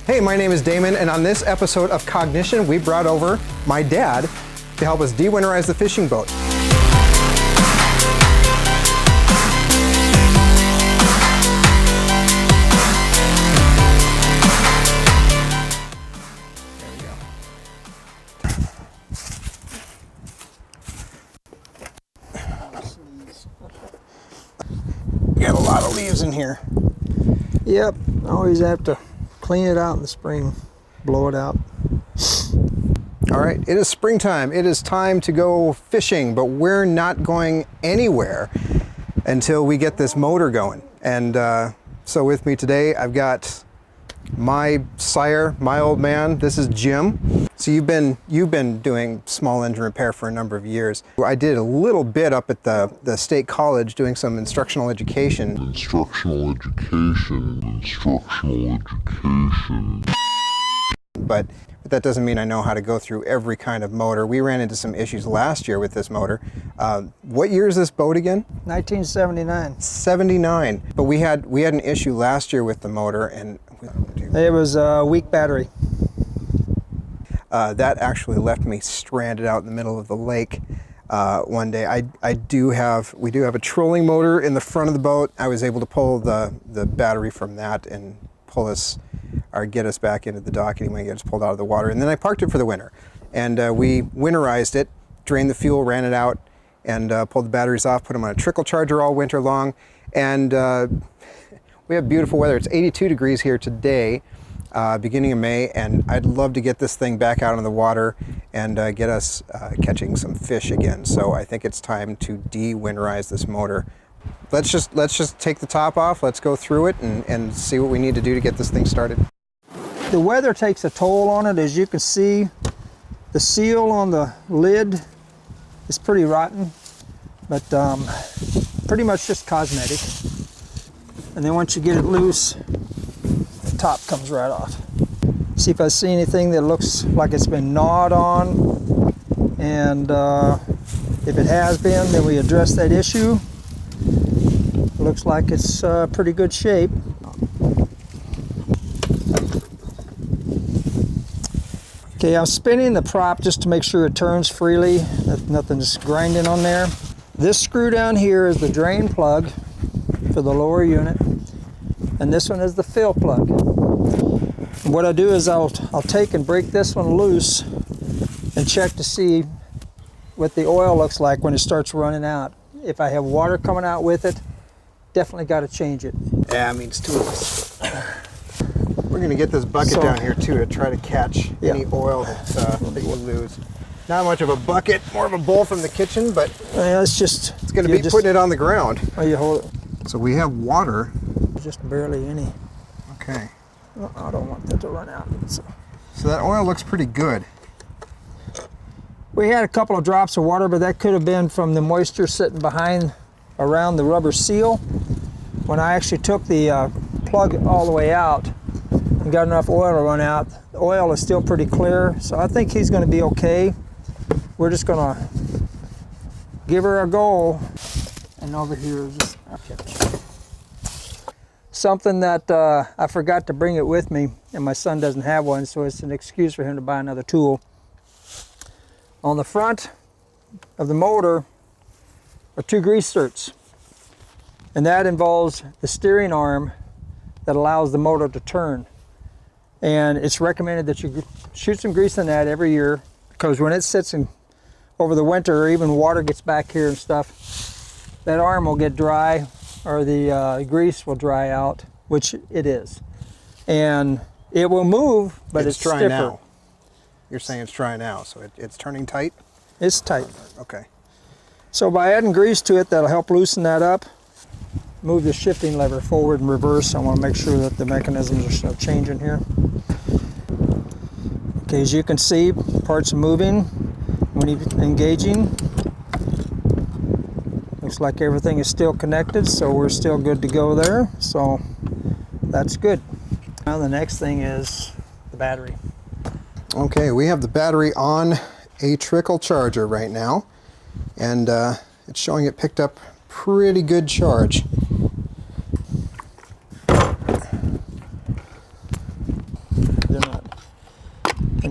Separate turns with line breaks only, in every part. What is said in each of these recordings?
Hey, my name is Damon, and on this episode of Cognition, we brought over my dad to help us de-winterize the fishing boat. There we go. Got a lot of leaves in here.
Yep, always have to clean it out in the spring, blow it out.
All right, it is springtime. It is time to go fishing, but we're not going anywhere until we get this motor going. And so with me today, I've got my sire, my old man. This is Jim. So you've been doing small engine repair for a number of years. I did a little bit up at the state college doing some instructional education. But that doesn't mean I know how to go through every kind of motor. We ran into some issues last year with this motor. What year is this boat again?
1979.
79. But we had an issue last year with the motor, and
It was a weak battery.
that actually left me stranded out in the middle of the lake one day. We do have a trolling motor in the front of the boat. I was able to pull the battery from that and pull us, or get us back into the dock anyway, get us pulled out of the water. And then I parked it for the winter. And we winterized it, drained the fuel, ran it out, and pulled the batteries off, put them on a trickle charger all winter long. And we have beautiful weather. It's 82 degrees here today, beginning of May, and I'd love to get this thing back out on the water and get us catching some fish again. So I think it's time to de-winterize this motor. Let's just take the top off. Let's go through it and see what we need to do to get this thing started.
The weather takes a toll on it. As you can see, the seal on the lid is pretty rotten, but pretty much just cosmetic. And then once you get it loose, the top comes right off. See if I see anything that looks like it's been gnawed on, and if it has been, then we address that issue. Looks like it's pretty good shape. Okay, I'm spinning the prop just to make sure it turns freely, that nothing's grinding on there. This screw down here is the drain plug for the lower unit, and this one is the fill plug. And what I do is I'll take and break this one loose and check to see what the oil looks like when it starts running out. If I have water coming out with it, definitely got to change it.
Yeah, it means two of us. We're going to get this bucket down here too to try to catch any oil that you lose. Not much of a bucket, more of a bowl from the kitchen, but
it's
going to be putting it on the ground.
Oh, you hold it.
So we have water.
Just barely any.
Okay.
Oh, I don't want that to run out.
So that oil looks pretty good.
We had a couple of drops of water, but that could have been from the moisture sitting around the rubber seal. When I actually took the plug all the way out and got enough oil to run out, the oil is still pretty clear, so I think he's going to be okay. We're just going to give her a go. And over here is just something that I forgot to bring it with me, and my son doesn't have one, so it's an excuse for him to buy another tool. On the front of the motor are two grease zerks, and that involves the steering arm that allows the motor to turn. And it's recommended that you shoot some grease in that every year, because when it sits over the winter, or even water gets back here and stuff, that arm will get dry, or the grease will dry out, which it is. And it will move, but it's
dry
stiffer.
now. You're saying it's dry now, so it's turning tight?
It's tight.
Okay.
So by adding grease to it, that'll help loosen that up. Move the shifting lever forward and reverse. I want to make sure that the mechanisms are still changing here. Okay, as you can see, parts are moving when you're engaging. Looks like everything is still connected, so we're still good to go there. So that's good. Now the next thing is the battery.
Okay, we have the battery on a trickle charger right now, and it's showing it picked up pretty good charge.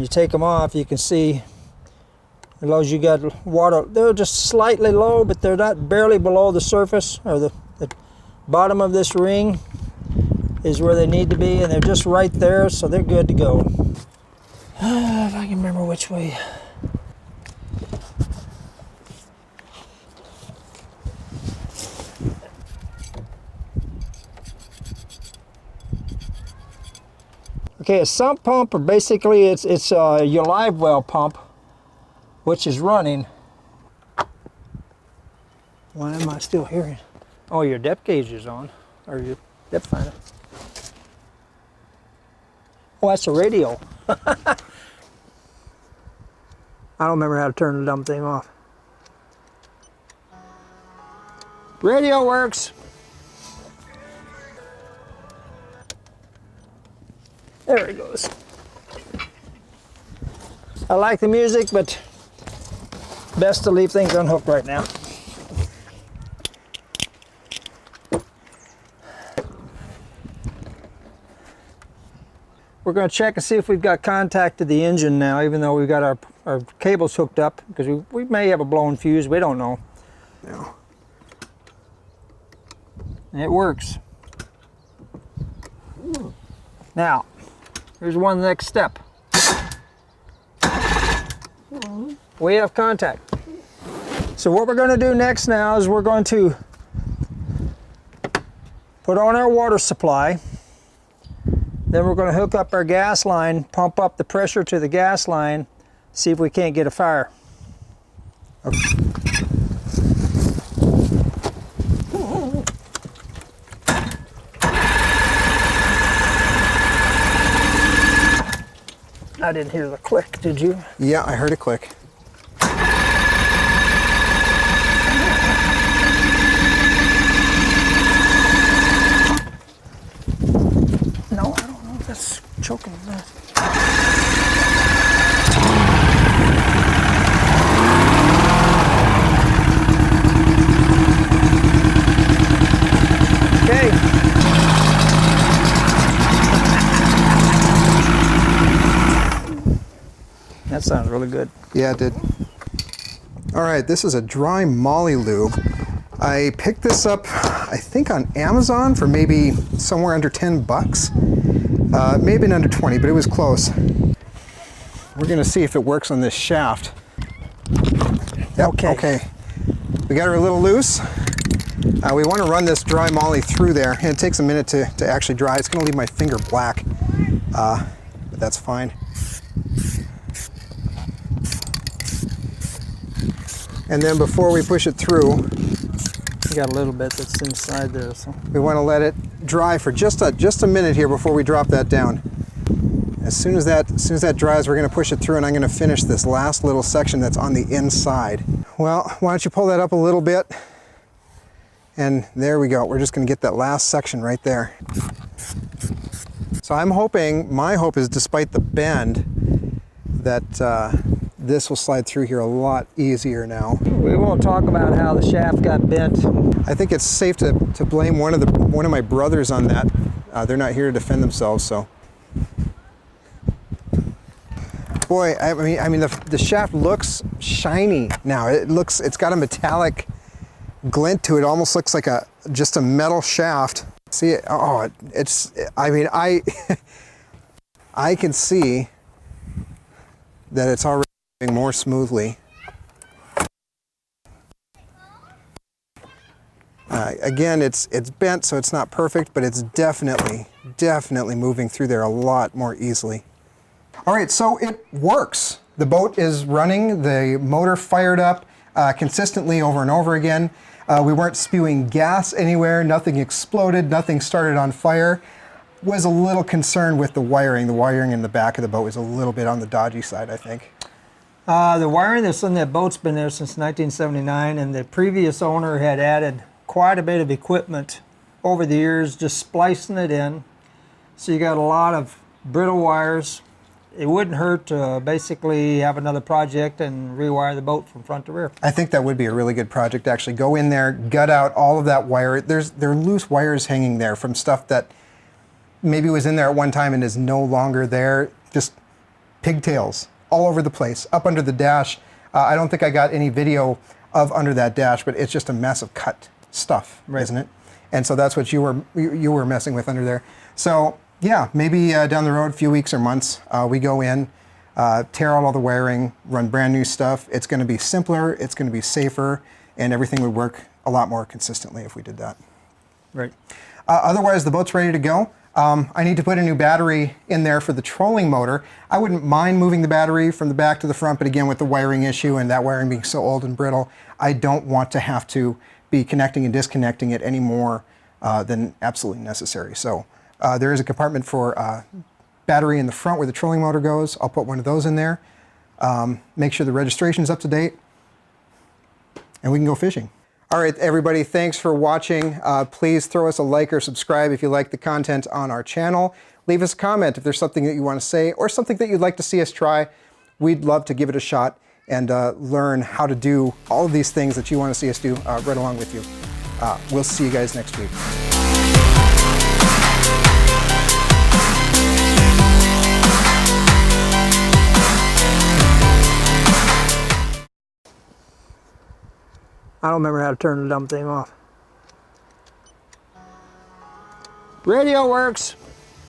you take them off, you can see as long as you got water, they're just slightly low, but they're not barely below the surface, or the bottom of this ring is where they need to be, and they're just right there, so they're good to go. If I can remember which way. Okay, a sump pump, or basically it's your live well pump, which is running. Why am I still hearing? Oh, your depth gauge is on, or your depth finder. Oh, that's a radio. I don't remember how to turn the dumb thing off. Radio works. There it goes. I like the music, but best to leave things unhooked right now. We're going to check and see if we've got contact to the engine now, even though we've got our cables hooked up, because we may have a blown fuse, we don't know.
No.
And it works. Now, here's one next step. We have contact. So what we're going to do next now is we're going to put on our water supply. Then we're going to hook up our gas line, pump up the pressure to the gas line, see if we can't get a fire.
Okay.
I didn't hear the click, did you?
Yeah, I heard a click.
No, I don't know if that's choking or not. Okay. That sounds really good.
Yeah, it did. All right, this is a dry molly lube. I picked this up, I think on Amazon for maybe somewhere under 10 bucks. Maybe under 20, but it was close. We're gonna see if it works on this shaft. Yep, okay. We got her a little loose. We want to run this dry molly through there, and it takes a minute to actually dry. It's gonna leave my finger black, but that's fine. And then before we push it through,
We got a little bit that's inside there, so.
we want to let it dry for just a minute here before we drop that down. As soon as that dries, we're going to push it through, and I'm going to finish this last little section that's on the inside. Well, why don't you pull that up a little bit? And there we go. We're just going to get that last section right there. So I'm hoping, my hope is, despite the bend, that this will slide through here a lot easier now.
We won't talk about how the shaft got bent.
I think it's safe to blame one of my brothers on that. They're not here to defend themselves, so. Boy, I mean the shaft looks shiny now. It's got a metallic glint to it. It almost looks like just a metal shaft. See it? Oh, I mean, I can see that it's already moving more smoothly. Again, it's bent, so it's not perfect, but it's definitely moving through there a lot more easily. All right, so it works. The boat is running, the motor fired up consistently over and over again. We weren't spewing gas anywhere, nothing exploded, nothing started on fire. Was a little concerned with the wiring. The wiring in the back of the boat was a little bit on the dodgy side, I think.
The wiring that's in that boat's been there since 1979, and the previous owner had added quite a bit of equipment over the years, just splicing it in. So you got a lot of brittle wires. It wouldn't hurt to basically have another project and rewire the boat from front to rear.
I think that would be a really good project, actually. Go in there, gut out all of that wire. There are loose wires hanging there from stuff that maybe was in there at one time and is no longer there. Just pigtails all over the place, up under the dash. I don't think I got any video of under that dash, but it's just a mess of cut stuff,
Right.
isn't it? And so that's what you were messing with under there. So yeah, maybe down the road, a few weeks or months, we go in, tear out all the wiring, run brand new stuff. It's going to be simpler, it's going to be safer, and everything would work a lot more consistently if we did that.
Right.
Otherwise, the boat's ready to go. I need to put a new battery in there for the trolling motor. I wouldn't mind moving the battery from the back to the front, but again, with the wiring issue and that wiring being so old and brittle, I don't want to have to be connecting and disconnecting it any more than absolutely necessary. So there is a compartment for battery in the front where the trolling motor goes. I'll put one of those in there. Make sure the registration's up to date, and we can go fishing. All right, everybody, thanks for watching. Please throw us a like or subscribe if you like the content on our channel. Leave us a comment if there's something that you want to say or something that you'd like to see us try. We'd love to give it a shot and learn how to do all of these things that you want to see us do right along with you. We'll see you guys next week.
I don't remember how to turn the dumb thing off. Radio works.